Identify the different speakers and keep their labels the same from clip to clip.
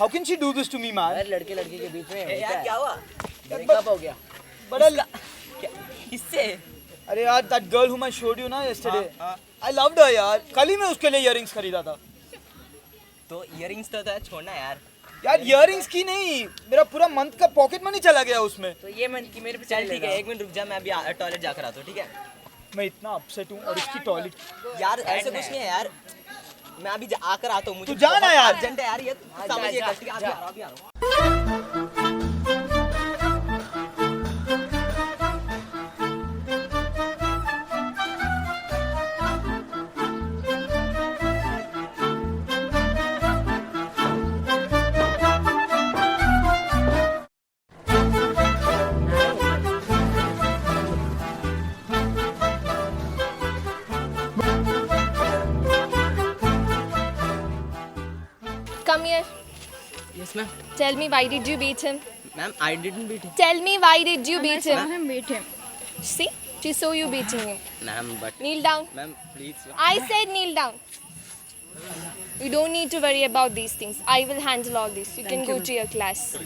Speaker 1: How can she do this to me, man?
Speaker 2: यार लड़के लड़के के बीच में
Speaker 3: यार क्या हुआ?
Speaker 2: ब्रेकअप हो गया।
Speaker 1: बड़ा
Speaker 3: किससे?
Speaker 1: अरे यार, that girl whom I showed you ना yesterday. I loved her यार. कल ही मैं उसके लिए earrings खरीदा था.
Speaker 3: तो इयरिंग्स तो था, छोड़ना यार।
Speaker 1: यार earrings की नहीं, मेरा पूरा मंथ का पॉकेट मनी चला गया उसमें.
Speaker 2: तो ये मन की मेरे पे
Speaker 3: चल ठीक है, 1 मिनट रुक जा, मैं अभी टॉयलेट जाकर आता हूँ, ठीक है?
Speaker 1: मैं इतना अपसेट हूँ और इसकी टॉयलेट.
Speaker 3: यार ऐसे कुछ नहीं है यार, मैं अभी आकर आता हूँ, मुझे
Speaker 1: तू जा ना यार.
Speaker 3: अर्जेंट है यार, ये समझिए, ठीक है? अभी आ रहा हूँ।
Speaker 4: Come here.
Speaker 3: Yes ma'am.
Speaker 4: Tell me, why did you beat him?
Speaker 3: Ma'am, I didn't beat him.
Speaker 4: Tell me, why did you beat
Speaker 5: saw
Speaker 4: him?
Speaker 5: him beat him.
Speaker 4: See, she saw you beating him.
Speaker 3: Ma'am, but
Speaker 4: Kneel down.
Speaker 3: ma'am, please.
Speaker 4: I said kneel down. You don't need to worry about these things. I will handle all this. You can go to your class.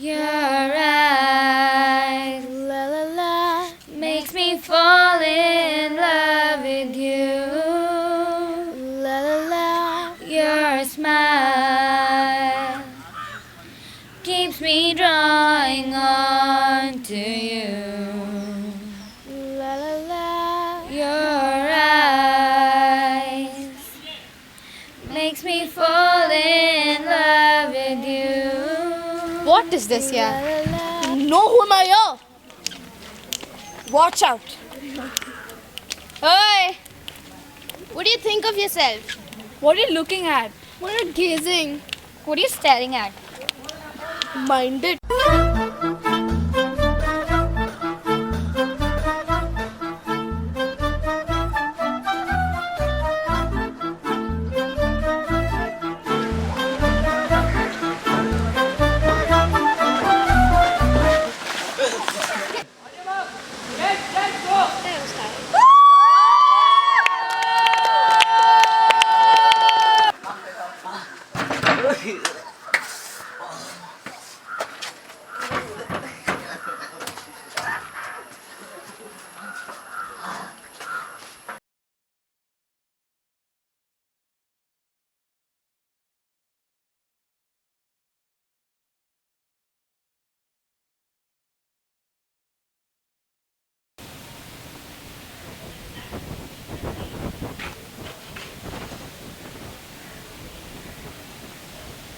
Speaker 4: Your eyes, la la la, makes me fall in love with you. La la la, your smile keeps me drawing on to you. La la la, your eyes makes me fall in love with you.
Speaker 5: What is this, yeah?
Speaker 4: Know whom I am? Watch out.
Speaker 5: Hey! What do you think of yourself?
Speaker 4: What are you looking at?
Speaker 5: What are you gazing? What are you staring at?
Speaker 4: Mind it.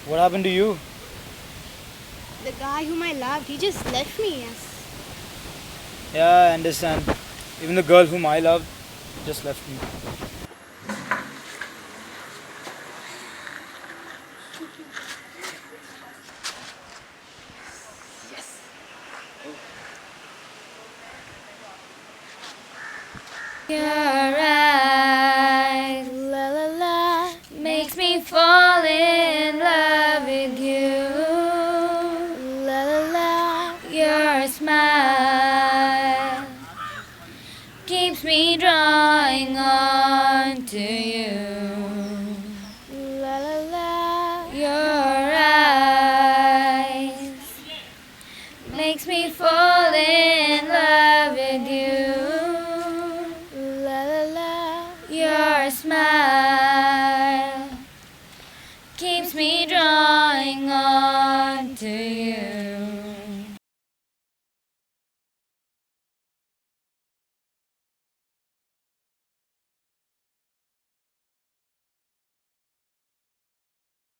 Speaker 1: What happened to you?
Speaker 5: The guy whom I loved, he just left me. Yes.
Speaker 1: Yeah, I understand. Even the girl whom I loved just left me.
Speaker 4: Your eyes, la la la, makes me fall in love with you. La la la, your smile keeps me drawing on to you. La la la, your eyes makes me fall in love with you. La la la, your smile keeps me drawing on to you.